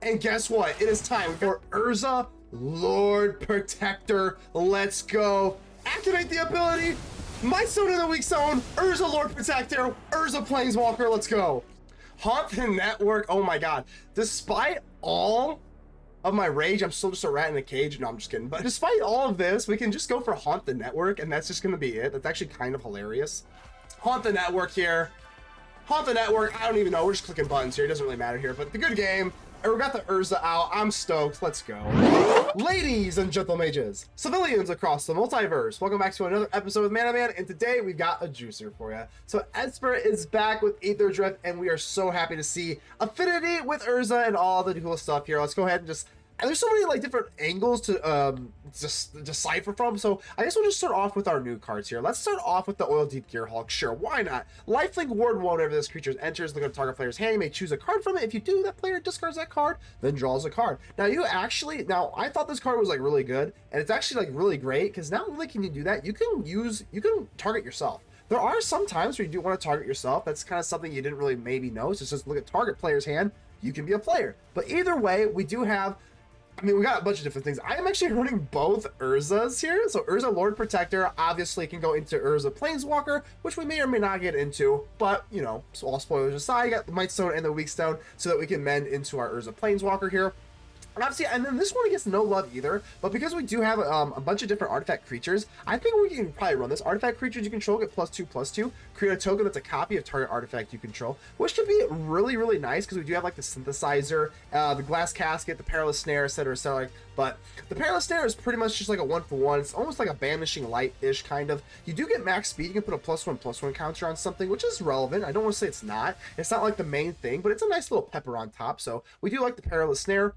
And guess what? It is time for Urza Lord Protector. Let's go. Activate the ability. Mightstone and Weakstone. Urza Lord Protector. Urza Planeswalker. Let's go. Haunt the Network. Oh my god. Despite all of my rage, I'm still just a rat in a cage. No, I'm just kidding. But despite all of this, we can just go for Haunt the Network, and that's just going to be it. That's actually kind of hilarious. Haunt the Network here. Haunt the Network. I don't even know. We're just clicking buttons here. It doesn't really matter here. But the good game. And we got the Urza out. I'm stoked. Let's go. Ladies and gentle mages, civilians across the multiverse, welcome back to another episode of Man, and today we've got a juicer for you. So Esper is back with Aetherdrift, and we are so happy to see Affinity with Urza and all the cool stuff here. Let's go ahead and and there's so many like different angles to just decipher from. So I guess we'll just start off with our new cards here. Let's start off with the Oildeep Gearhulk. Sure, why not? Lifelink Ward 1, whenever this creature enters the target player's hand, you may choose a card from it. If you do, that player discards that card, then draws a card. Now I thought this card was like really good, and it's actually like really great because not only can you do that, you can target yourself. There are some times where you do want to target yourself. That's kind of something you didn't really maybe know. So just look at target player's hand. You can be a player. But either way, we do have. We got a bunch of different things. I am actually running both Urzas here. So Urza Lord Protector obviously can go into Urza Planeswalker, which we may or may not get into. But, you know, so all spoilers aside, you got the Mightstone and the Weakstone so that we can mend into our Urza Planeswalker here. And obviously, and then this one gets no love either, but because we do have a bunch of different artifact creatures, I think we can probably run this. Artifact creatures you control get +2/+2. Create a token that's a copy of target artifact you control, which could be really, really nice because we do have like the Synthesizer, the Glass Casket, the Perilous Snare, etc., etc. But the Perilous Snare is pretty much just like a 1-for-1. It's almost like a Banishing Light-ish kind of. You do get max speed. You can put a +1/+1 counter on something, which is relevant. I don't want to say it's not. It's not like the main thing, but it's a nice little pepper on top. So we do like the Perilous Snare.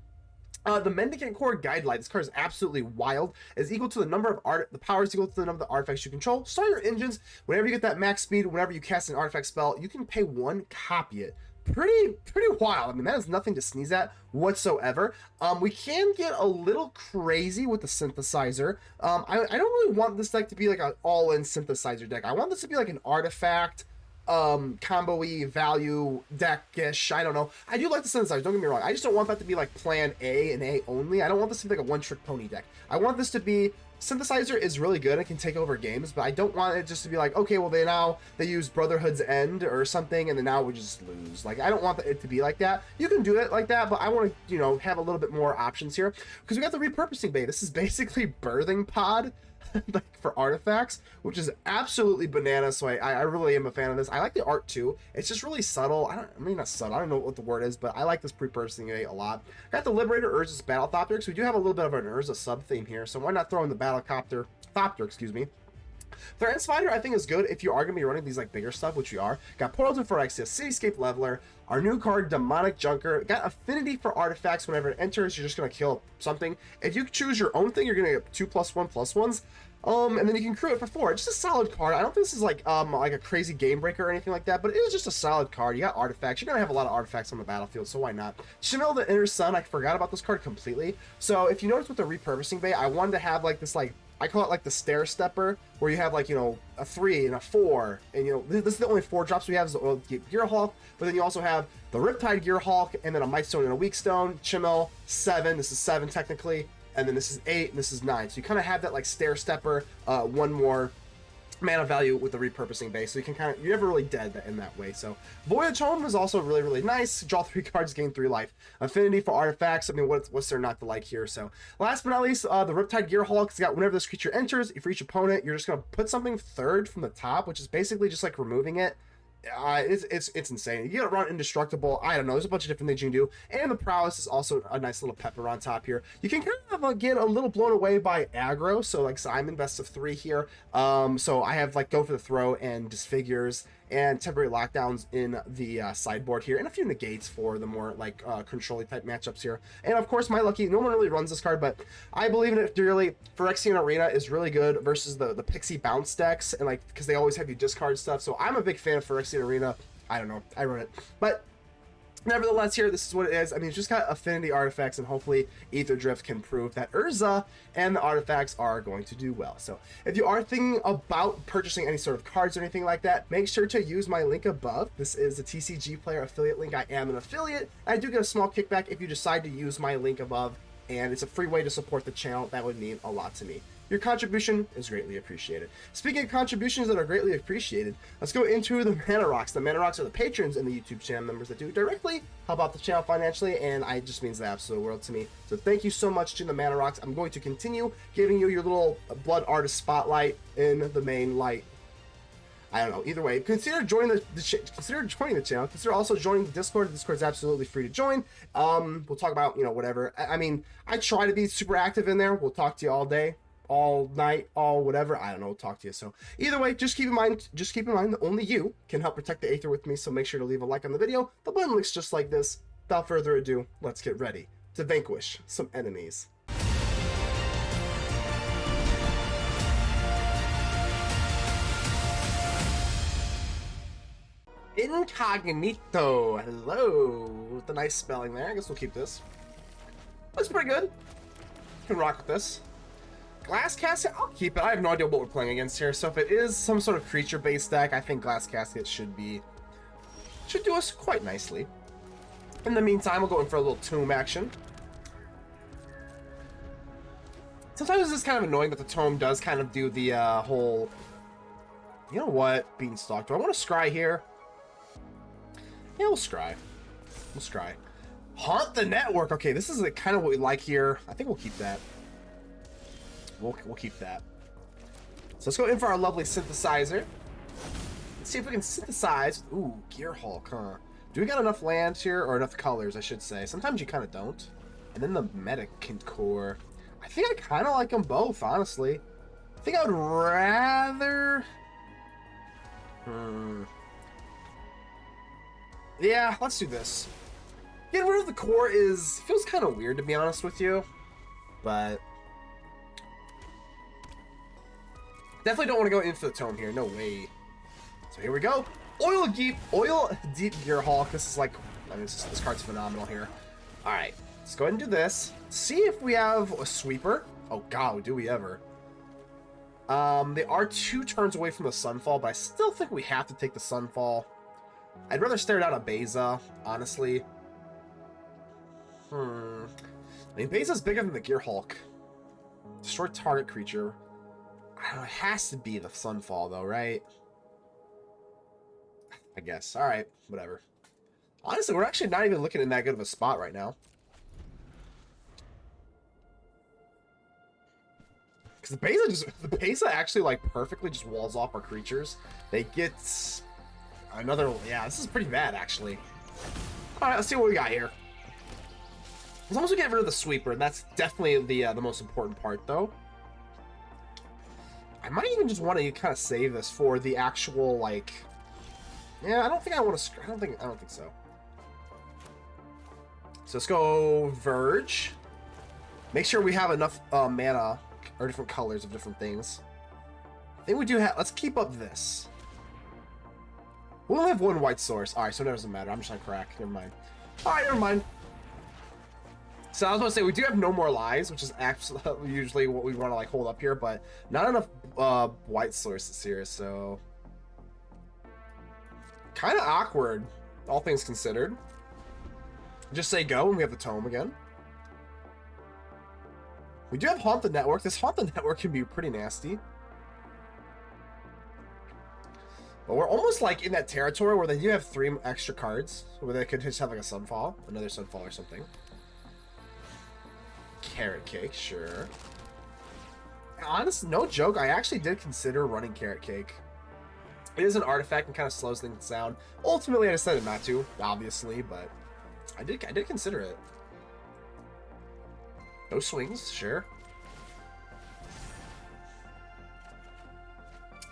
The Mendicant core Guidelight, this card is absolutely wild, is equal to the number of the power is equal to the number of artifacts you control. Start your engines. Whenever you get that max speed, whenever you cast an artifact spell, you can pay 1, copy it. Pretty wild. I mean, that is nothing to sneeze at whatsoever. We can get a little crazy with the Synthesizer. I don't really want this deck to be like an all-in Synthesizer deck. I want this to be like an artifact combo-y value deck-ish. I don't know. I do like the Synthesizer, don't get me wrong. I just don't want that to be like plan A and A only. I don't want this to be like a one-trick pony deck. I want this to be Synthesizer is really good and can take over games, but I don't want it just to be like, okay, well they use Brotherhood's End or something, and then now we just lose. Like, I don't want it to be like that. You can do it like that, but I want to, you know, have a little bit more options here because we got the Repurposing Bay. This is basically Birthing Pod. Like for artifacts, which is absolutely bananas. So I really am a fan of this. I like the art too. It's just really subtle. I mean not subtle. I don't know what the word is, but I like this Repurposing Bay a lot. Got the Liberator, Urza's Battlethopter. So we do have a little bit of an Urza sub theme here. So why not throw in the Battlethopter? Excuse me. Thran Spider, I think, is good if you are going to be running these like bigger stuff, which we are. Got Portal to Phyrexia, Cityscape Leveler, our new card, Demonic Junker. Got Affinity for artifacts. Whenever it enters, you're just going to kill something. If you choose your own thing, you're going to get 2+1/+1s. And then you can crew it for 4. Just a solid card. I don't think this is like a crazy game breaker or anything like that, but it is just a solid card. You got artifacts. You're gonna have a lot of artifacts on the battlefield, so why not? Chimil, the Inner Sun. I forgot about this card completely. So if you notice with the Repurposing Bay, I wanted to have like this, like, I call it like the stair stepper, where you have like, you know, a 3 and a 4, and you know this is the only 4 drops we have is the Oildeep Gearhulk, but then you also have the Riptide Gearhulk, and then a Mightstone and a Weakstone. Chimil 7. This is 7 technically. And then this is 8, and this is 9. So you kind of have that like stair stepper, 1 more mana value with the Repurposing Bay. So you can kind of, you're never really dead in that way. So Voyage Home is also really, really nice. Draw 3 cards, gain 3 life. Affinity for artifacts. I mean, what's there not to like here? So last but not least, the Riptide Gearhulk. It's got whenever this creature enters, for each opponent, you're just going to put something third from the top, which is basically just like removing it. It's insane. You get around indestructible. I don't know. There's a bunch of different things you can do, and the prowess is also a nice little pepper on top here. You can kind of get a little blown away by aggro. So like, so I'm in best of 3 here. So I have like Go for the Throw and Disfigures and temporary lockdowns in the sideboard here, and a few negates for the more like control type matchups here. And of course, my lucky, no one really runs this card, but I believe in it dearly. Phyrexian Arena is really good versus the Pixie bounce decks, and like, because they always have you discard stuff. So I'm a big fan of Phyrexian Arena. I don't know, I run it, but Nevertheless, here, this is what it is. I mean, it's just got affinity artifacts, and hopefully Aetherdrift can prove that Urza and the artifacts are going to do well. So if you are thinking about purchasing any sort of cards or anything like that, make sure to use my link above. This is the TCG Player affiliate link. I am an affiliate. I do get a small kickback if you decide to use my link above, and it's a free way to support the channel. That would mean a lot to me. Your contribution is greatly appreciated. Speaking of contributions that are greatly appreciated, let's go into the Mana Rocks. The Mana Rocks are the patrons and the YouTube channel members that do directly help out the channel financially, and it just means the absolute world to me. So thank you so much to the Mana Rocks. I'm going to continue giving you your little blood artist spotlight in the main light. I don't know. Either way, consider joining the channel. Consider also joining the Discord. The Discord is absolutely free to join. We'll talk about, you know, whatever. I mean, I try to be super active in there. We'll talk to you all day, all night, all whatever. I don't know. We'll talk to you. So either way, just keep in mind that only you can help protect the Aether with me. So make sure to leave a like on the video. The button looks just like this. Without further ado, let's get ready to vanquish some enemies. Incognito. Hello. With the nice spelling there. I guess we'll keep this. Looks pretty good. Can rock with this. Glass Casket, I'll keep it. I have no idea what we're playing against here, so if it is some sort of creature-based deck, I think Glass Casket should do us quite nicely. In the meantime, we'll go in for a little Tome action. Sometimes it's kind of annoying that the Tome does kind of do the whole... You know what? Beanstalk. Do I want to scry here? Yeah, we'll scry. We'll scry. Haunt the Network. Okay, this is kind of what we like here. I think we'll keep that. We'll keep that. So let's go in for our lovely synthesizer. Let's see if we can synthesize. Ooh, Gearhulk, huh? Do we got enough lands here? Or enough colors, I should say. Sometimes you kind of don't. And then the Mendicant core. I think I kind of like them both, honestly. I think I would rather... Yeah, let's do this. Getting rid of the core feels kind of weird, to be honest with you. But... definitely don't want to go in for the Tome here. No way. So here we go. Oildeep Gearhulk. This is like... I mean, this card's phenomenal here. Alright. Let's go ahead and do this. See if we have a sweeper. Oh god, do we ever. They are 2 turns away from the Sunfall, but I still think we have to take the Sunfall. I'd rather stare down a Beza, honestly. I mean, Beza's bigger than the Gearhulk. Destroy target creature. I don't know, it has to be the Sunfall, though, right? I guess. Alright, whatever. Honestly, we're actually not even looking in that good of a spot right now. Because the Beza actually, like, perfectly just walls off our creatures. They get another... yeah, this is pretty bad, actually. Alright, let's see what we got here. As long as we get rid of the sweeper, and that's definitely the most important part, though. I might even just want to kind of save this for the actual, like... yeah, I don't think I want to... I don't think so. So let's go Verge. Make sure we have enough mana, or different colors of different things. I think we do have... let's keep up this. We only have 1 white source. Alright, so it doesn't matter. I'm just gonna crack. Never mind. Alright, never mind. So I was about to say, we do have no more lives, which is absolutely usually what we want to like hold up here, but not enough white sources here, so... kind of awkward, all things considered. Just say go, and we have the Tome again. We do have Haunt the Network. This Haunt the Network can be pretty nasty. But we're almost like in that territory where they do have 3 extra cards, where they could just have like a Sunfall, another Sunfall or something. Carrot Cake, sure. Honest, no joke, I actually did consider running Carrot Cake. It is an artifact and kind of slows things down. Ultimately, I decided not to, obviously, but I did consider it. No swings, sure.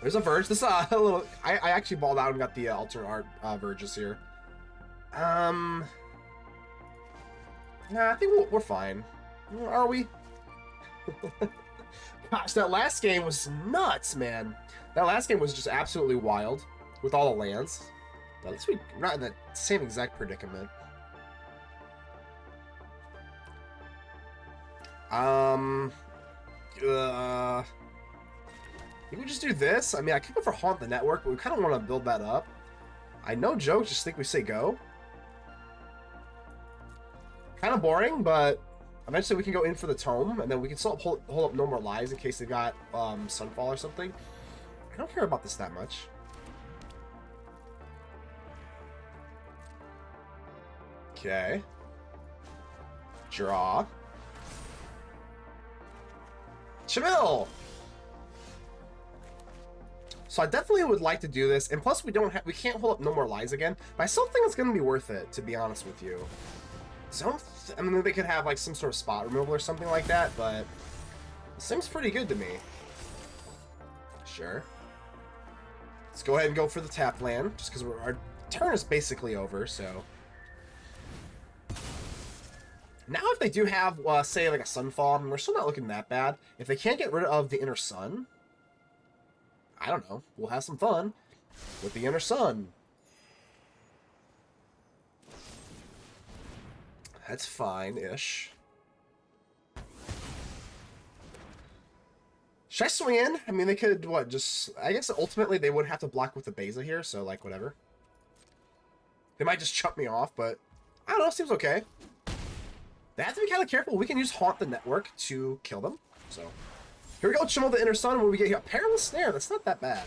There's a Verge. This a little. I actually balled out and got the alternate art Verges here. Nah, I think we're fine. Are we? Gosh, that last game was nuts, man. That last game was just absolutely wild with all the lands. At least we're not in that same exact predicament. Um, I think we just do this. I mean, I could go for Haunt the Network, but we kind of want to build that up. I know joke, just think we say go. Kind of boring, but eventually we can go in for the Tome, and then we can still hold up No More Lies in case they got Sunfall or something. I don't care about this that much. Okay. Draw. Chimil! So I definitely would like to do this, and plus we can't hold up No More Lies again, but I still think it's gonna be worth it, to be honest with you. So I mean, they could have like some sort of spot removal or something like that, but it seems pretty good to me. Sure. Let's go ahead and go for the tap land, just because our turn is basically over, so. Now if they do have, say, like a Sunfall, I mean, we're still not looking that bad. If they can't get rid of the Inner Sun, I don't know, we'll have some fun with the Inner Sun. That's fine-ish. Should I swing in? I mean, they could, what, just... I guess ultimately they would have to block with the Beza here, so, like, whatever. They might just chuck me off, but... I don't know, seems okay. They have to be kind of careful. We can use Haunt the Network to kill them, so... Here we go, Chimil the Inner Sun, what we get here? Perilous Snare, that's not that bad.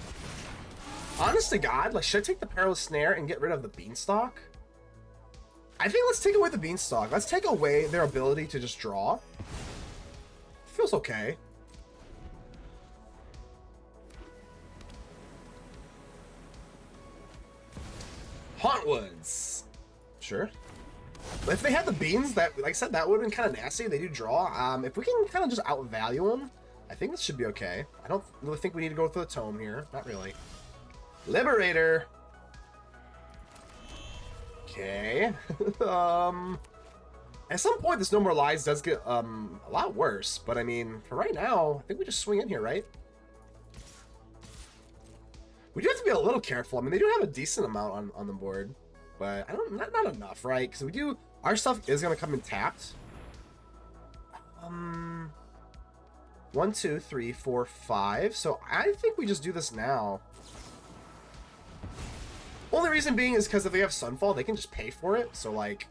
Honest to God, like, should I take the Perilous Snare and get rid of the Beanstalk? I think let's take away the Beanstalk. Let's take away their ability to just draw. Feels okay. Hauntwoods. Sure. But if they had the beans, that, like I said, that would have been kind of nasty. They do draw. If we can kind of just outvalue them, I think this should be okay. I don't really think we need to go for the Tome here. Not really. Liberator. Okay. At some point, this No More Lies does get a lot worse, but I mean, for right now, I think we just swing in here, right? We do have to be a little careful. I mean, they do have a decent amount on the board, but I don't not enough, right? Because we do our stuff is gonna come in tapped. 1, 2, 3, 4, 5. So I think we just do this now. Only reason being is because if they have Sunfall, they can just pay for it. So, like,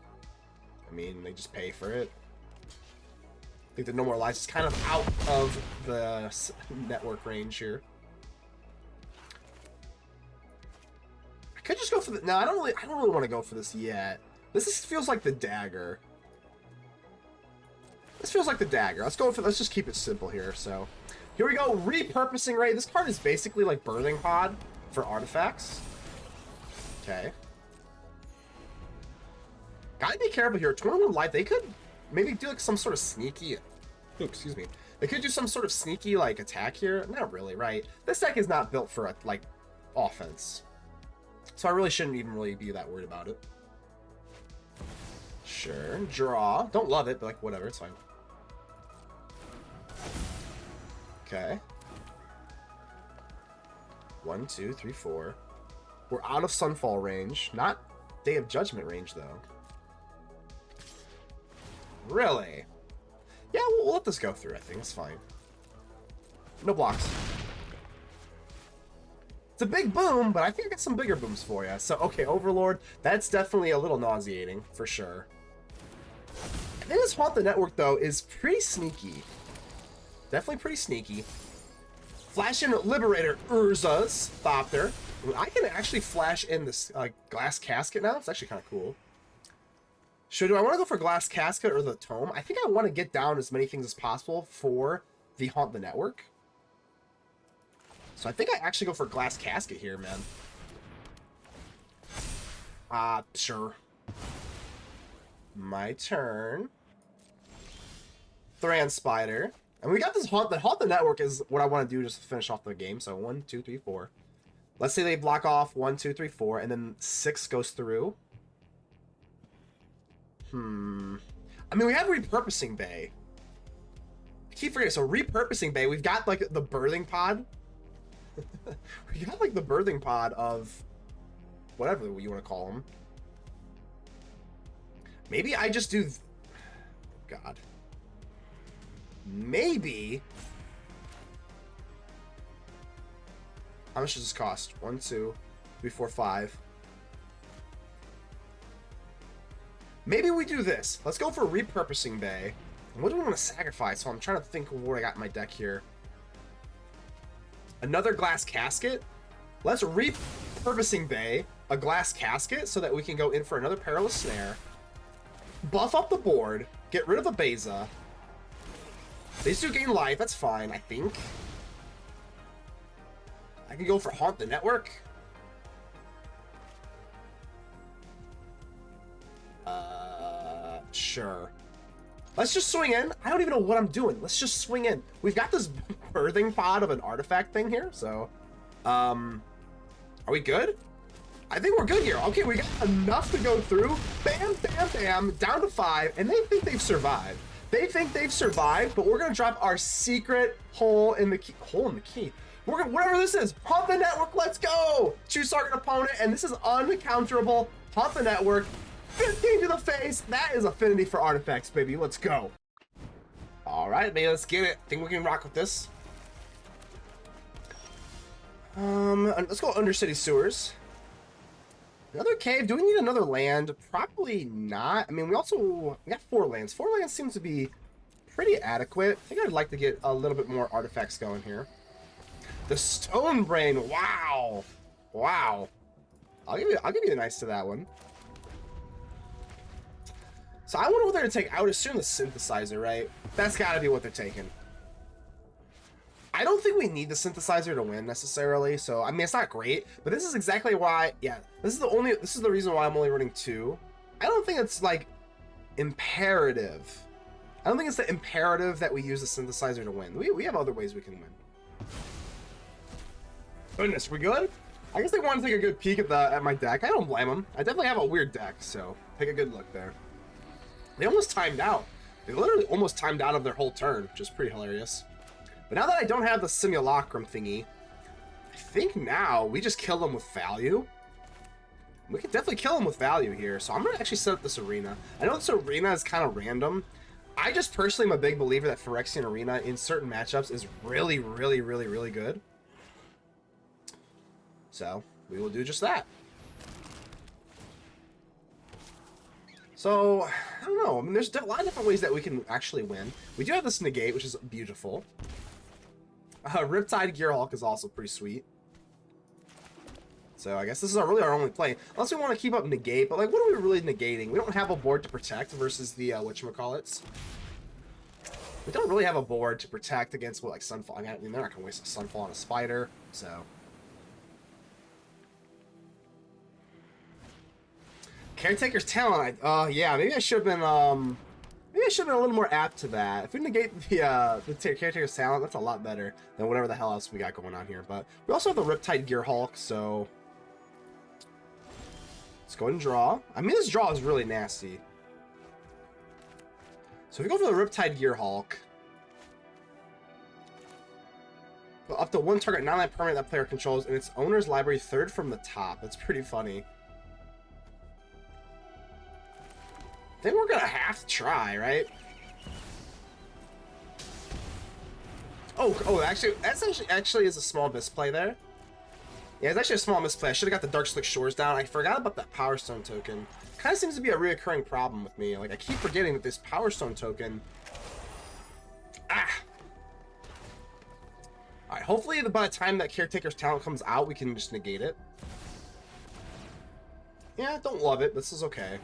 I mean, they just pay for it. I think the No More Lies is kind of out of the network range here. I could just go for the... No, I don't really want to go for this yet. This feels like the dagger. This feels like the dagger. Let's just keep it simple here. So, here we go. Repurposing Ray. This card is basically like Birthing Pod for artifacts. Okay. Gotta be careful here. 21 life, they could maybe do like some sort of sneaky... Oh, excuse me. They could do some sort of sneaky like attack here. Not really, right? This deck is not built for like offense. So I really shouldn't even really be that worried about it. Sure. Draw. Don't love it, but like whatever, it's fine. Okay. 1, 2, 3, 4. We're out of Sunfall range. Not Day of Judgment range, though. Really? Yeah, we'll let this go through, I think. It's fine. No blocks. It's a big boom, but I think I got some bigger booms for you. So, okay, Overlord. That's definitely a little nauseating, for sure. I think this Haunt the Network, though, is pretty sneaky. Definitely pretty sneaky. Flash in Liberator Urza's Thopter. I can actually flash in this Glass Casket now. It's actually kind of cool. Do I want to go for Glass Casket or the Tome? I think I want to get down as many things as possible for the Haunt the Network. So I think I actually go for Glass Casket here, man. Sure. My turn. Thran Spider. And we got this Haunt the Network is what I want to do just to finish off the game. So 1, 2, 3, 4. Let's say they block off 1, 2, 3, 4, and then 6 goes through. I mean, we have Repurposing Bay. I keep forgetting. So Repurposing Bay, we've got like the birthing pod. We got like the birthing pod of whatever you want to call them. Maybe I just do. God. maybe... How much does this cost? 1, 2, 3, 4, 5. Maybe we do this. Let's go for Repurposing Bay. What do we want to sacrifice? So I'm trying to think of what I got in my deck here. Another Glass Casket. Let's Repurposing Bay a Glass Casket so that we can go in for another Perilous Snare. Buff up the board. Get rid of the Beza. These two gain life. That's fine, I think. I can go for Haunt the Network. Sure. Let's just swing in. I don't even know what I'm doing. Let's just swing in. We've got this birthing pod of an artifact thing here, so... Are we good? I think we're good here. Okay, we got enough to go through. Bam, bam, bam. Down to 5, and they think they've survived. They think they've survived, but we're gonna drop our secret hole in the key. Hole in the key? We're gonna, whatever this is, Haunt the Network, let's go! Choose target opponent, and this is uncounterable. Haunt the Network. 15 to the face. That is affinity for artifacts, baby. Let's go. All right, maybe let's get it. Think we can rock with this. Let's go Undercity Sewers. Another cave. Do we need another land? Probably not. I mean, we got 4 lands. 4 lands seems to be pretty adequate. I think I'd like to get a little bit more artifacts going here. The Stone Brain. Wow. Wow. I'll give you a nice to that one. So I wonder what they're gonna take. I would assume the Synthesizer, right? That's gotta be what they're taking. I don't think we need the Synthesizer to win necessarily. So I mean, it's not great, but this is exactly why. Yeah, this is the reason why I'm only running 2. I don't think it's like imperative. I don't think it's the imperative that we use the Synthesizer to win. We have other ways we can win. Goodness, we good? I guess they want to take a good peek at my deck. I don't blame them. I definitely have a weird deck, so take a good look there. They almost timed out. They literally almost timed out of their whole turn, which is pretty hilarious. But now that I don't have the Simulacrum thingy, I think now we just kill them with value. We can definitely kill them with value here. So I'm going to actually set up this arena. I know this arena is kind of random. I just personally am a big believer that Phyrexian Arena in certain matchups is really, really, really, really good. So we will do just that. So, I don't know. I mean, there's a lot of different ways that we can actually win. We do have this negate, which is beautiful. Riptide Gearhulk is also pretty sweet. So I guess this is really our only play. Unless we want to keep up negate, but like, what are we really negating? We don't have a board to protect versus the, whatchamacallits. We don't really have a board to protect against, what, like, Sunfall. I mean, they're not going to waste a Sunfall on a Spider, so... Caretaker's Talent. Yeah, maybe I should have been. Maybe I should have been a little more apt to that. If we negate the Caretaker's Talent, that's a lot better than whatever the hell else we got going on here. But we also have the Riptide Gearhulk, so let's go ahead and draw. I mean, this draw is really nasty. So if we go for the Riptide Gearhulk, up to 1 target non-land permanent that player controls in its owner's library, 3rd from the top. That's pretty funny. I think we're gonna have to try, right? Oh, actually, that's actually is a small misplay there. Yeah, it's actually a small misplay. I should have got the Dark Slick Shores down. I forgot about that Power Stone token. Kind of seems to be a reoccurring problem with me. Like, I keep forgetting that this Power Stone token. Alright, hopefully by the time that Caretaker's Talent comes out, we can just negate it. Yeah, don't love it. This is okay.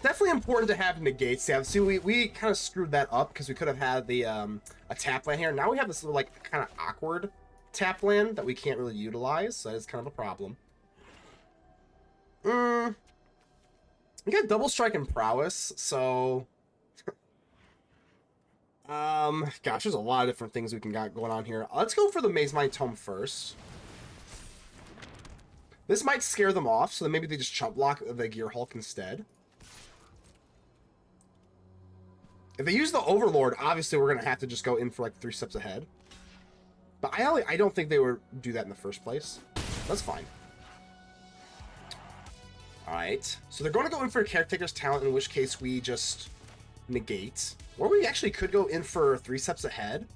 Definitely important to have negates. Yeah, see, we kind of screwed that up because we could have had the a tap land here. Now we have this little, like, kind of awkward tap land that we can't really utilize, so that's kind of a problem. We got double strike and prowess, so gosh, there's a lot of different things we can got going on here. Let's go for the Mazemind Tome first. This might scare them off, so then maybe they just chump block the Gearhulk instead. If they use the Overlord, obviously we're going to have to just go in for like 3 steps ahead. But I don't think they would do that in the first place. That's fine. Alright. So they're going to go in for a Caretaker's Talent, in which case we just negate. Or we actually could go in for 3 steps ahead.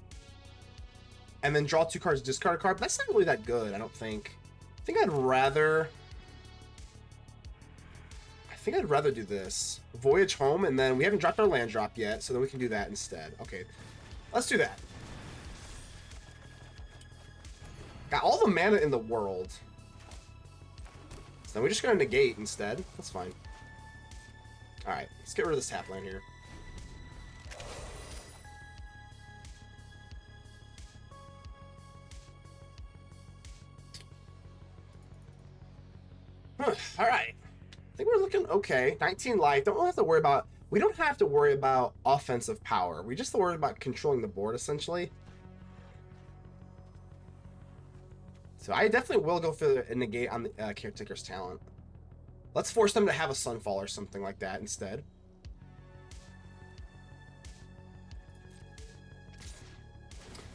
And then draw 2 cards, discard a card. But that's not really that good, I don't think. I think I'd rather do this. Voyage Home, and then we haven't dropped our land drop yet, so then we can do that instead. Okay, let's do that. Got all the mana in the world. So then we're just gonna negate instead. That's fine. Alright, let's get rid of this tap land here. Alright. I think we're looking okay. 19 life. We don't have to worry about offensive power. We just have to worry about controlling the board, essentially. So I definitely will go for a negate on the Caretaker's Talent. Let's force them to have a Sunfall or something like that instead.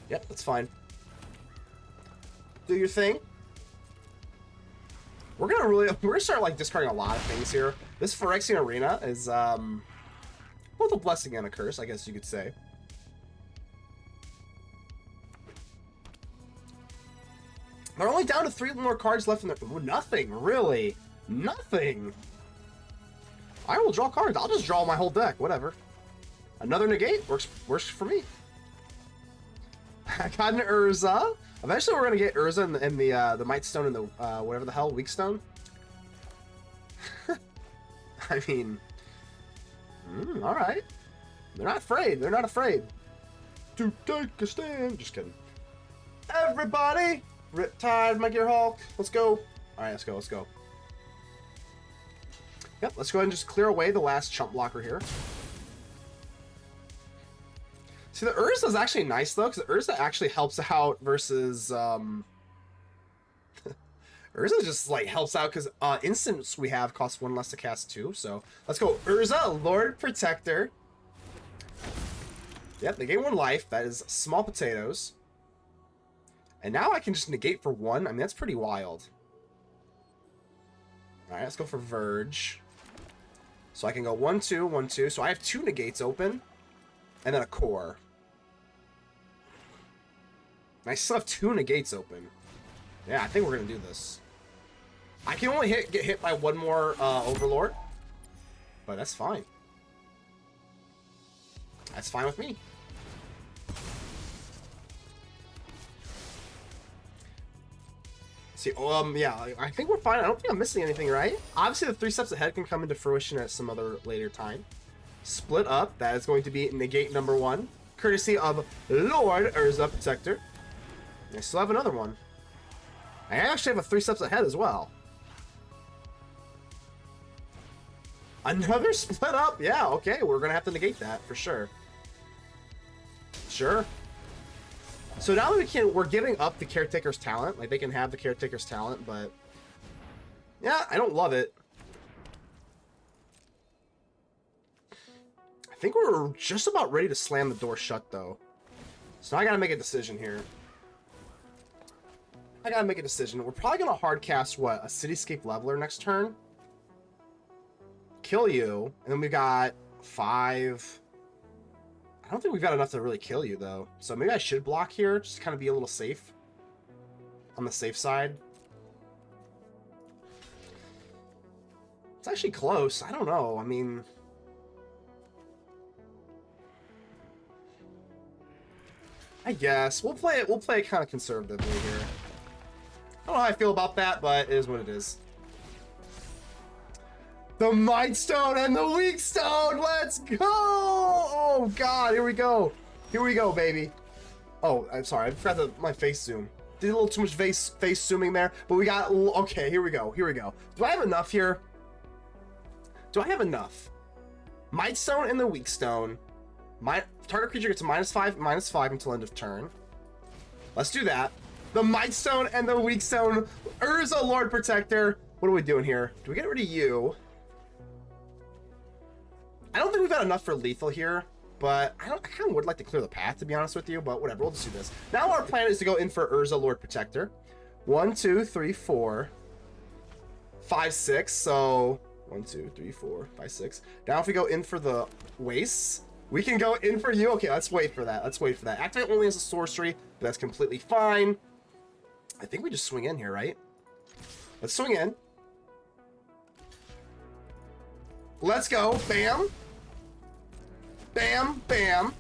Yep, that's fine. Do your thing. We're gonna start like discarding a lot of things here. This Phyrexian Arena is both a blessing and a curse, I guess you could say. They're only down to 3 more cards left in their... Ooh, nothing, really. Nothing. I will draw cards. I'll just draw my whole deck, whatever. Another negate works for me. I got an Urza. Eventually, we're gonna get Urza and the Mightstone and the whatever the hell Weakstone. I mean, all right. They're not afraid. They're not afraid to take a stand. Just kidding. Everybody, Riptide, my Gearhulk. Let's go. All right, let's go. Let's go. Yep. Let's go ahead and just clear away the last chump blocker here. See, the Urza is actually nice, though, because Urza actually helps out versus... Urza just, like, helps out because instants we have cost 1 less to cast, too. So, let's go. Urza, Lord Protector. Yep, they gain 1 life. That is small potatoes. And now I can just negate for 1. I mean, that's pretty wild. Alright, let's go for Verge. So I can go 1-2, 1-2. So I have 2 negates open. And then a core. And I still have 2 negates open. Yeah, I think we're going to do this. I can only get hit by 1 more Overlord. But that's fine. That's fine with me. See, yeah, I think we're fine. I don't think I'm missing anything, right? Obviously, the 3 steps ahead can come into fruition at some other later time. Split up, that is going to be negate number 1, courtesy of Lord Urza Protector. I still have another one. I actually have a 3 steps ahead as well. Another split up? Yeah, okay, we're gonna have to negate that for sure. Sure. So now that we're giving up the Caretaker's Talent. Like, they can have the Caretaker's Talent, but yeah, I don't love it. I think we're just about ready to slam the door shut, though. So now I gotta make a decision here. I gotta make a decision. We're probably gonna hard cast, what, a Cityscape Leveler next turn? Kill you, and then we got 5... I don't think we've got enough to really kill you, though. So maybe I should block here, just kind of be a little safe. On the safe side. It's actually close. I don't know. I mean... I guess. We'll play it kind of conservatively here. I don't know how I feel about that, but it is what it is. The Mightstone and the Weakstone! Let's go! Oh, God. Here we go. Here we go, baby. Oh, I'm sorry. I forgot my face zoom. Did a little too much face zooming there. But we got... Okay, here we go. Here we go. Do I have enough here? Do I have enough? Mightstone and the Weakstone. Target creature gets -5 until end of turn. Let's do that. The Mightstone and the Weakstone. Urza, Lord Protector. What are we doing here? Do we get rid of you? I don't think we've got enough for lethal here, but I kind of would like to clear the path, to be honest with you, but whatever, we'll just do this. Now our plan is to go in for Urza, Lord Protector. 1, 2, 3, 4, 5, 6. So 1, 2, 3, 4, 5, 6. Now if we go in for the Wastes, We can go in for you. Okay, let's wait for that. Let's wait for that. Activate only as a sorcery, but that's completely fine. I think we just swing in here, right? Let's swing in. Let's go. Bam. Bam, bam.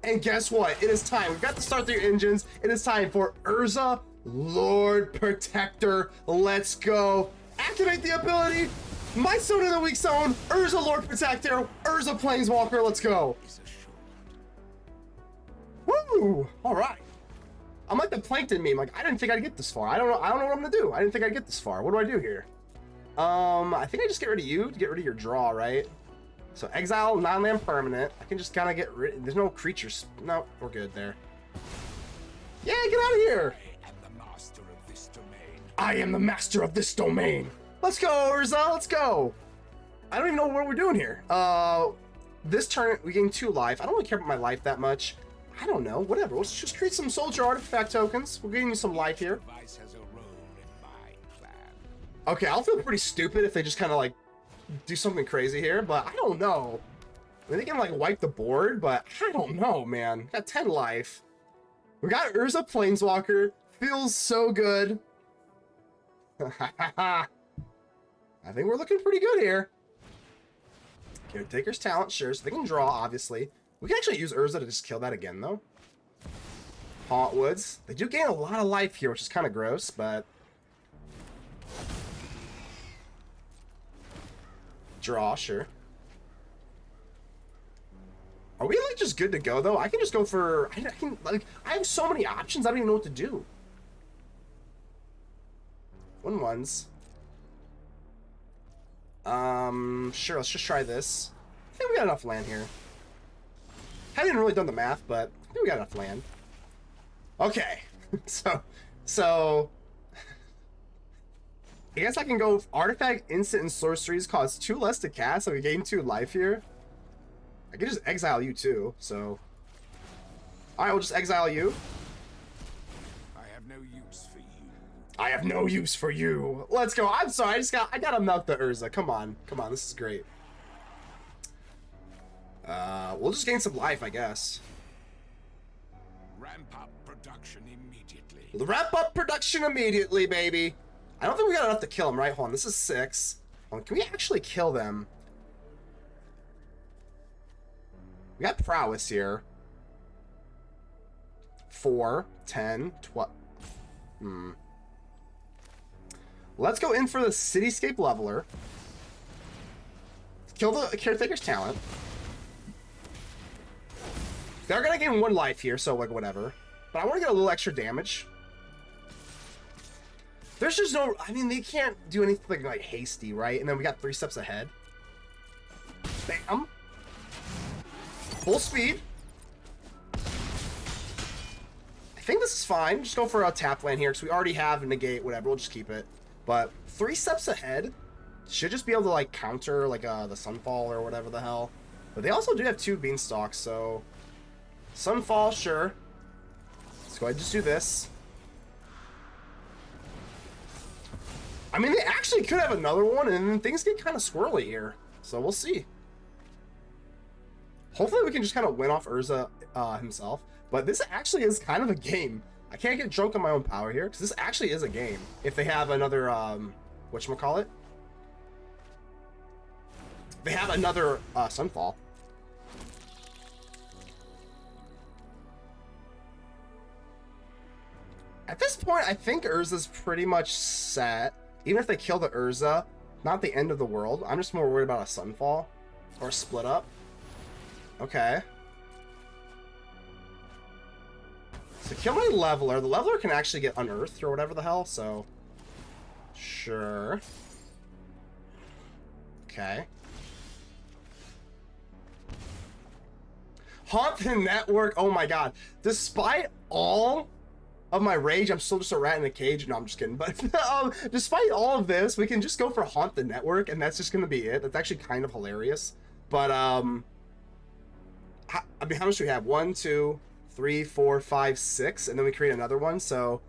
And guess what? It is time. We've got to start their engines. It is time for Urza, Lord Protector. Let's go. Activate the ability. Mightstone and Weakstone. Urza, Lord Protector. Urza, Planeswalker. Let's go. Woo! All right. I'm like the Plankton meme. Like, I didn't think I'd get this far. I don't know what I'm gonna do. I didn't think I'd get this far. What do I do here? I think I just get rid of you to get rid of your draw, right? So exile non-land permanent. I can just kind of get rid. There's no creatures. No, we're good there. Yeah, get out of here. I am the master of this domain. I am the master of this domain. Let's go, Urza. Let's go. I don't even know what we're doing here. This turn we gain 2 life. I don't really care about my life that much. I don't know. Whatever. Let's just create some soldier artifact tokens. We're getting you some life here. Vice has a role in my plan. Okay, I'll feel pretty stupid if they just kind of like do something crazy here, but I don't know. I mean, they can like wipe the board, but I don't know, man. Got 10 life. We got Urza Planeswalker. Feels so good. I think we're looking pretty good here. Caretaker's talent, sure. So they can draw, obviously. We can actually use Urza to just kill that again, though. Hauntwoods. They do gain a lot of life here, which is kind of gross, but... Draw, sure. Are we like just good to go, though? I can just go for... I have so many options, I don't even know what to do. 1/1s. Sure, let's just try this. I think we got enough land here. Haven't really done the math, but I think we got enough land. Okay, so I guess I can go artifact, instant, and sorceries cost 2 less to cast, so we gain 2 life here. I can just exile you too, so. Alright, we'll just exile you. I have no use for you. I have no use for you. Let's go. I'm sorry, I gotta melt the Urza. Come on, this is great. We'll just gain some life, I guess. Ramp up production immediately. Wrap up production immediately, baby. I don't think we got enough to kill him, right? Hold on, this is 6. Hold on, can we actually kill them? We got prowess here. 4, 10, 12. Let's go in for the Cityscape Leveler. Kill the Caretaker's talent. They're gonna gain 1 life here, so like whatever. But I want to get a little extra damage. There's just no... I mean, they can't do anything like hasty, right? And then we got 3 steps ahead. Bam. Full speed. I think this is fine. Just go for a tap land here, because we already have a negate, whatever. We'll just keep it. But 3 steps ahead should just be able to like counter like the Sunfall or whatever the hell. But they also do have 2 Beanstalks, so... Sunfall, sure. Let's go ahead and just do this. I mean, they actually could have another one, and then things get kind of squirrely here. So we'll see. Hopefully we can just kind of win off Urza himself. But this actually is kind of a game. I can't get drunk on my own power here, because this actually is a game. If they have another, whatchamacallit? They have another Sunfall. At this point, I think Urza's pretty much set. Even if they kill the Urza, not the end of the world. I'm just more worried about a Sunfall or a split up. Okay. So kill my Leveler. The Leveler can actually get unearthed or whatever the hell, so... Sure. Okay. Haunt the Network. Oh my god. Despite all of my rage, I'm still just a rat in a cage. No, I'm just kidding. But despite all of this, we can just go for Haunt the Network, and that's just going to be it. That's actually kind of hilarious. But, I mean, how much do we have? 1, 2, 3, 4, 5, 6, and then we create another one. So,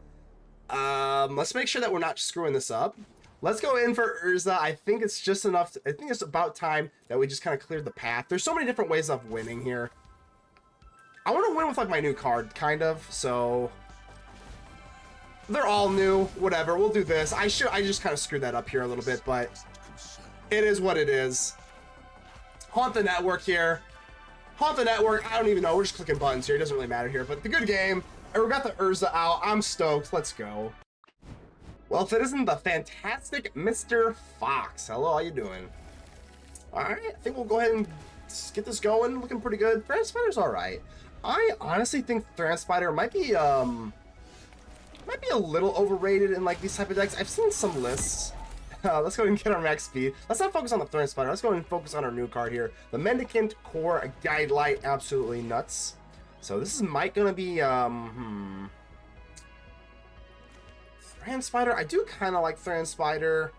let's make sure that we're not screwing this up. Let's go in for Urza. I think it's just enough. I think it's about time that we just kind of cleared the path. There's so many different ways of winning here. I want to win with like my new card, kind of. So they're all new. Whatever. We'll do this. I just kind of screwed that up here a little bit, but it is what it is. Haunt the network here. Haunt the network. I don't even know. We're just clicking buttons here. It doesn't really matter here. But the good game. And we got the Urza out. I'm stoked. Let's go. Well, if it isn't the fantastic Mr. Fox. Hello, how you doing? Alright, I think we'll go ahead and get this going. Looking pretty good. Thran Spider's alright. I honestly think Thran Spider might be a little overrated in like these type of decks. I've seen some lists. Let's go ahead and get our max speed. Let's not focus on the Thran Spider. Let's go ahead and focus on our new card here. The Mendicant Core Guidelight. Absolutely nuts. So this is gonna be Thran Spider. I do kind of like Thran Spider.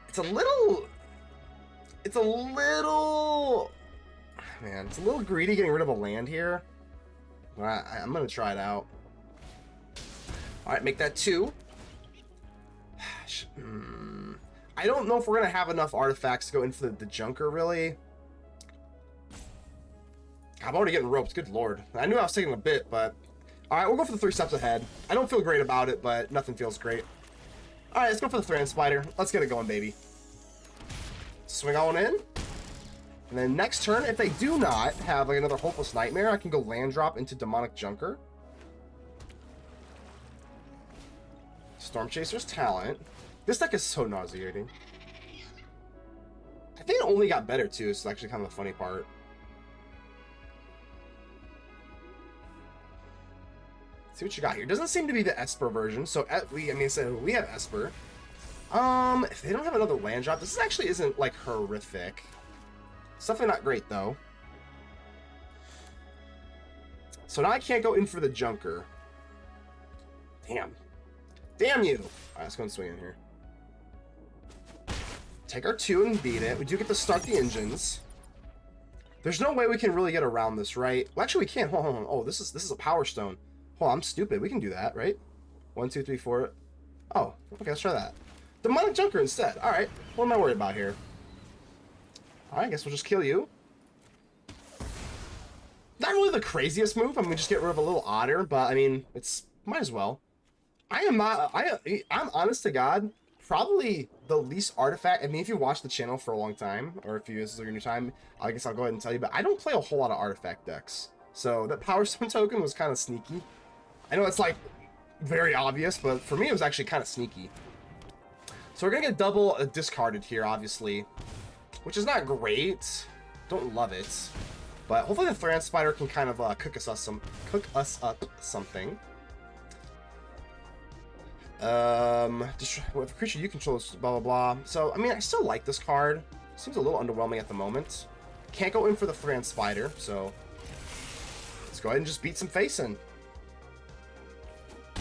It's a little man, it's a little greedy getting rid of a land here. All right, I'm gonna try it out. All right, make that 2. I don't know if we're gonna have enough artifacts to go into the junker, really. I'm already getting roped, good lord. I knew I was taking a bit, but alright, we'll go for the 3 steps ahead. I don't feel great about it, but nothing feels great. Alright, let's go for the Thran Spider. Let's get it going, baby. Swing on in. And then next turn, if they do not have like another Hopeless Nightmare, I can go land drop into Demonic Junker. Storm Chaser's Talent. This deck is so nauseating. I think it only got better too, so it's actually kind of the funny part. See what you got here. Doesn't seem to be the Esper version, so we have Esper. If they don't have another land drop, this actually isn't like horrific. It's definitely not great though. So now I can't go in for the Junker. Damn. Damn you! Alright, let's go and swing in here. Take our 2 and beat it. We do get to start the engines. There's no way we can really get around this, right? Well, actually we can. Hold on. Oh, this is a Power Stone. Oh, I'm stupid. We can do that, right? 1, 2, 3, 4. Oh, okay, let's try that. Demonic Junker instead. Alright, what am I worried about here? Alright, I guess we'll just kill you. Not really the craziest move. I mean, just get rid of a little otter, but I mean, it's might as well. I'm honest to God, probably the least artifact. I mean, if you watch the channel for a long time, or if this is your new time, I guess I'll go ahead and tell you, but I don't play a whole lot of artifact decks. So that Power Stone token was kind of sneaky. I know it's like very obvious, but for me it was actually kind of sneaky. So we're gonna get double discarded here, obviously, which is not great. Don't love it, but hopefully the Thran Spider can kind of cook us up something. Just with a creature you control, blah blah blah. So I mean, I still like this card. Seems a little underwhelming at the moment. Can't go in for the Thran Spider, so let's go ahead and just beat some face in. I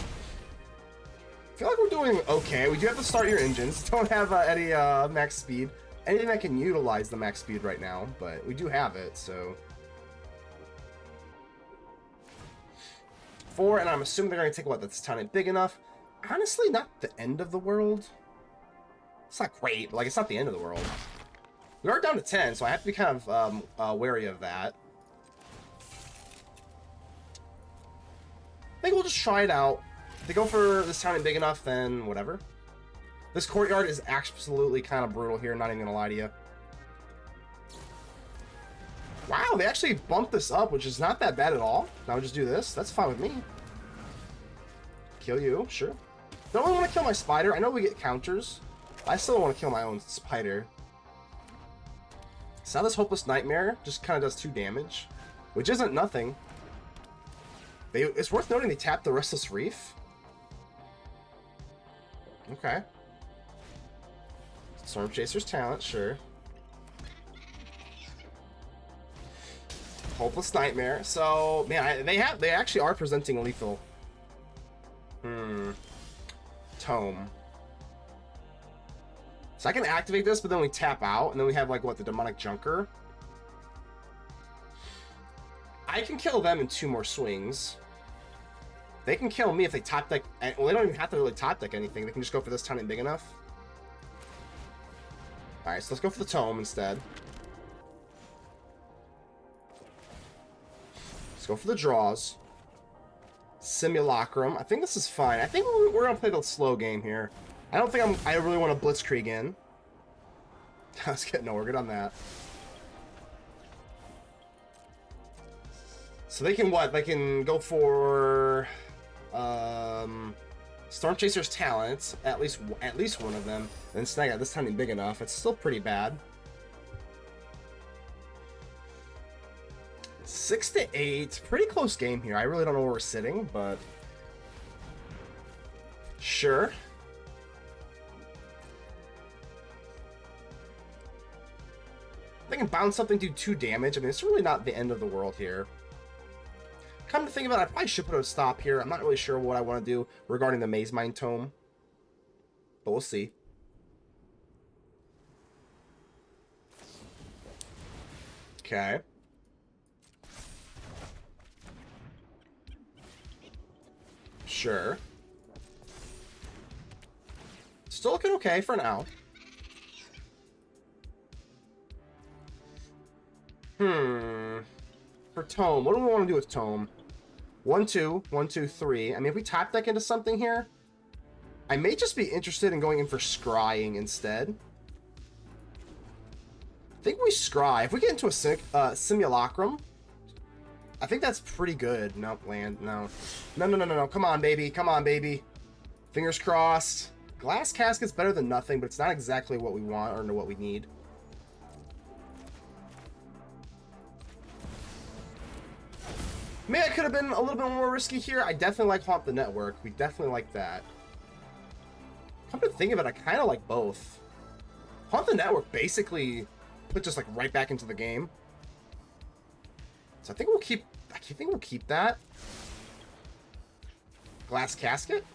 feel like we're doing okay. We do have to start your engines. Don't have any max speed. Anything that can utilize the max speed right now, but we do have it, so. 4, and I'm assuming they're going to take what? That's tiny big enough. Honestly, not the end of the world. It's not great, but like it's not the end of the world. We are down to 10, so I have to be kind of wary of that. I think we'll just try it out. If they go for this town big enough, then whatever. This courtyard is absolutely kind of brutal here, not even gonna lie to you. Wow, they actually bumped this up, which is not that bad at all. Now we just do this. That's fine with me. Kill you, sure. Don't really want to kill my spider. I know we get counters. I still don't want to kill my own spider. So now this Hopeless Nightmare just kind of does 2 damage, which isn't nothing. It's worth noting they tapped the Restless Reef. Okay. Storm Chaser's Talent, sure. Hopeless Nightmare. So, man, they actually are presenting lethal. Tome. So I can activate this, but then we tap out, and then we have like what, the Demonic Junker. I can kill them in 2 more swings. They can kill me if they top deck. Well, they don't even have to really top deck anything. They can just go for this tiny big enough. Alright, so let's go for the Tome instead. Let's go for the draws. Simulacrum. I think this is fine. I think we're going to play the slow game here. I don't think I really want to Blitzkrieg in. Let's get no, we're good on that. So they can what? They can go for Storm Chaser's talents, at least one of them, and snag out this tiny big enough. It's still pretty bad. 6 to 8, pretty close game here. I really don't know where we're sitting, but sure. They can bounce something, do 2 damage. I mean, it's really not the end of the world here. Come to think of it, I probably should put a stop here. I'm not really sure what I want to do regarding the Mazemind Tome, but we'll see. Okay. Sure. Still looking okay for now. For Tome, what do we want to do with Tome? 1, 2, 1, 2, 3. I mean, if we top deck into something here, I may just be interested in going in for scrying instead. I think we scry. If we get into a Simulacrum, I think that's pretty good. Nope, land. No. No. Come on, baby. Come on, baby. Fingers crossed. Glass Casket's better than nothing, but it's not exactly what we want or what we need. Maybe I could have been a little bit more risky here. I definitely like Haunt the Network. We definitely like that. Come to think of it, I kind of like both. Haunt the Network basically puts us like right back into the game. So I think we'll keep. I think we'll keep that. Glass Casket.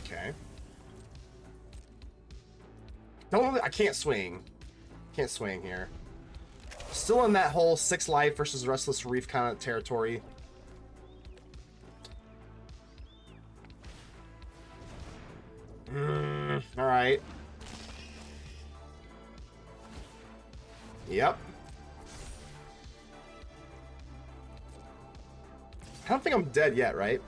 Okay. Don't really, I can't swing. Can't swing here. Still in that whole 6 life versus Restless Reef kind of territory. Alright. Yep. I don't think I'm dead yet, right?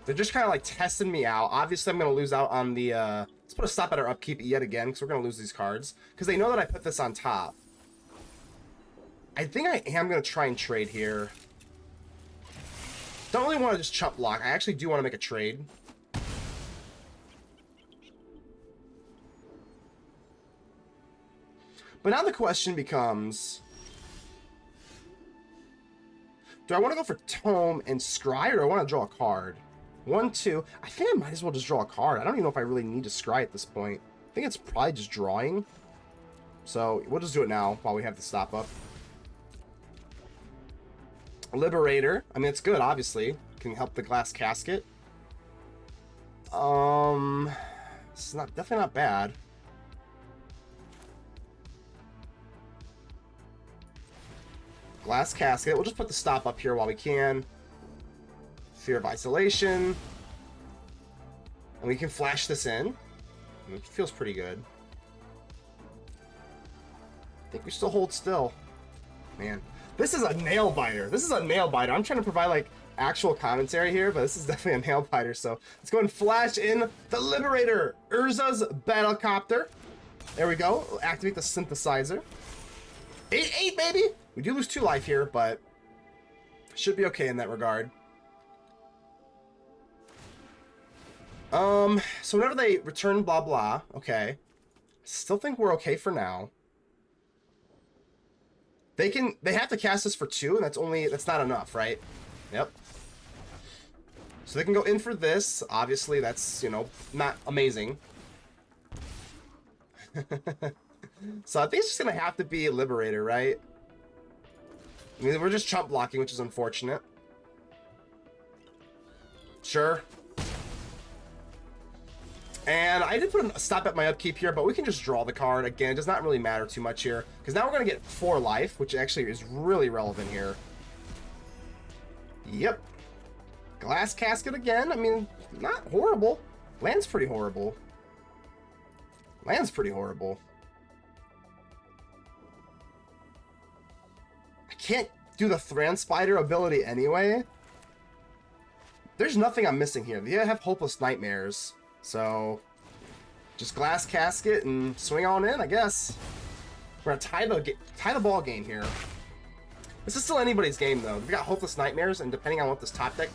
They're just kind of like testing me out. Obviously, I'm going to lose out on the... let's put a stop at our upkeep yet again, because we're going to lose these cards. Because they know that I put this on top. I think I am going to try and trade here. Don't really want to just chump block. I actually do want to make a trade. But now the question becomes... do I want to go for Tome and Scry, or do I want to draw a card? 1, 2. I think I might as well just draw a card. I don't even know if I really need to Scry at this point. I think it's probably just drawing. So we'll just do it now while we have the stop up. Liberator. I mean, it's good, obviously. Can help the Glass Casket. It's definitely not bad. Glass Casket. We'll just put the stop up here while we can. Fear of Isolation. And we can flash this in. It feels pretty good. I think we still hold still. Man. This is a nail biter. This is a nail biter. I'm trying to provide like actual commentary here, but this is definitely a nail biter. So let's go and flash in the Liberator. Urza's Battlethopter. There we go. We'll activate the Synthesizer. 8-8, baby. We do lose 2 life here, but should be okay in that regard. So whenever they return blah blah, okay. Still think we're okay for now. They have to cast this for 2, and that's not enough, right? Yep. So they can go in for this. Obviously, that's, you know, not amazing. So I think it's just gonna have to be a Liberator, right? I mean, we're just chump blocking, which is unfortunate. Sure. And I did put a stop at my upkeep here, but we can just draw the card. Again, it does not really matter too much here, because now we're going to get 4 life, which actually is really relevant here. Yep. Glass Casket again. I mean, not horrible. Land's pretty horrible. Land's pretty horrible. I can't do the Thran Spider ability anyway. There's nothing I'm missing here. They have Hopeless Nightmares. So, just Glass Casket and swing on in, I guess. We're gonna tie the ball game here. This is still anybody's game, though. We've got Hopeless Nightmares, and depending on what this top deck...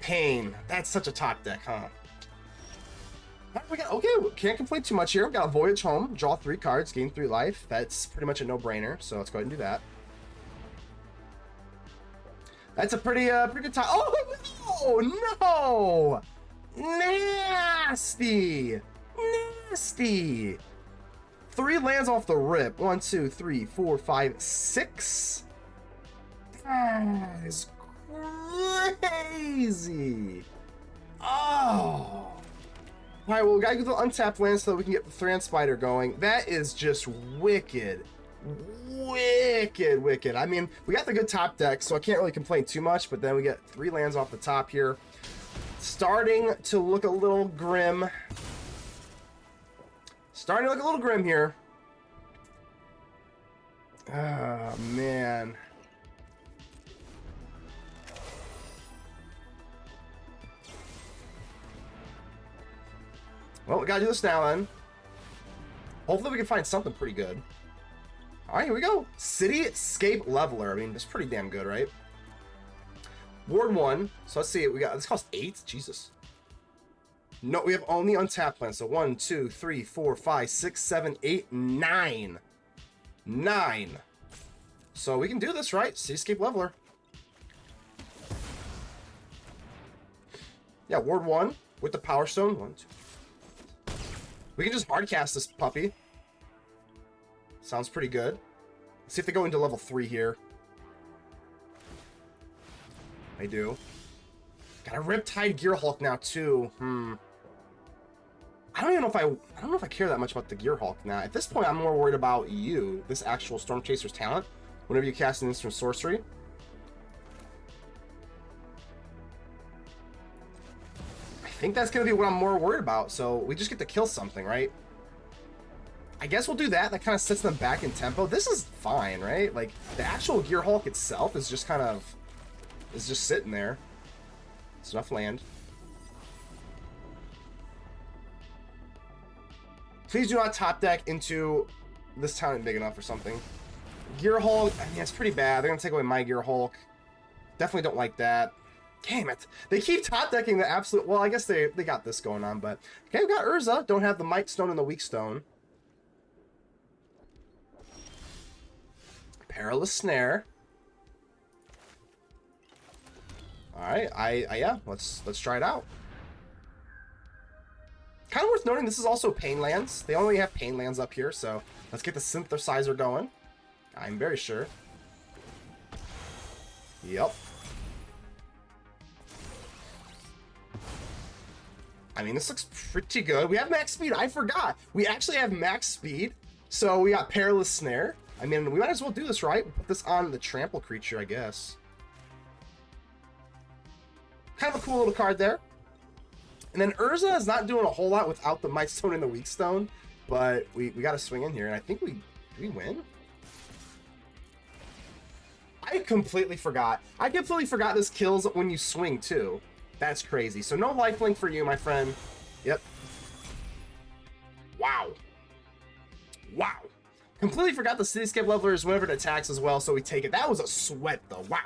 Pain. That's such a top deck, huh? We got, okay, can't complain too much here. We've got a Voyage Home, draw 3 cards, gain 3 life. That's pretty much a no-brainer, so let's go ahead and do that. That's a pretty good time. Oh, no! Nasty! Nasty! 3 lands off the rip. 1, 2, 3, 4, 5, 6. That is crazy. Oh. Alright, well, we gotta get the untapped land so that we can get the Thran Spider going. That is just wicked. Wicked, wicked. I mean, we got the good top deck, so I can't really complain too much, but then we get 3 lands off the top here. Starting to look a little grim. Starting to look a little grim here. Oh, man. Well, we gotta do this now, then. Hopefully we can find something pretty good. Alright, here we go. Cityscape Leveler. I mean, that's pretty damn good, right? Ward 1. So let's see. We got, this costs 8? Jesus. No, we have only untapped lands. So 1, 2, 3, 4, 5, 6, 7, 8, 9. 9. So we can do this, right? Cityscape Leveler. Yeah, Ward 1 with the Power Stone. 1, 2. We can just hardcast this puppy. Sounds pretty good. Let's see if they go into level 3 here. They do. Got a Riptide Gearhulk now too. I don't even know if I care that much about the Gearhulk now. At this point, I'm more worried about you, this actual Storm Chaser's talent. Whenever you cast an instant sorcery. I think that's gonna be what I'm more worried about. So we just get to kill something, right? I guess we'll do that. That kind of sets them back in tempo. This is fine, right? Like, the actual Gearhulk itself is just kind of... is just sitting there. It's enough land. Please do not top deck into... this town isn't big enough or something. Gearhulk, I mean, it's pretty bad. They're going to take away my Gearhulk. Definitely don't like that. Damn it. They keep top decking the absolute... well, I guess they got this going on, but... okay, we've got Urza. Don't have the Mightstone and the Weakstone. Perilous Snare. Alright, yeah, let's try it out. Kind of worth noting, this is also Pain lands. They only have Pain lands up here, so let's get the Synthesizer going. I'm very sure. Yep. I mean, this looks pretty good. We have max speed. I forgot. We actually have max speed. So we got Perilous Snare. I mean, we might as well do this, right? Put this on the trample creature, I guess. Kind of a cool little card there. And then Urza is not doing a whole lot without the Mightstone and the Weakstone, but we got to swing in here, and I think we win? I completely forgot. I completely forgot this kills when you swing, too. That's crazy. So no lifelink for you, my friend. Yep. Wow. Wow. Completely forgot the Cityscape Leveler is whenever it attacks as well, so we take it. That was a sweat, though. Wow.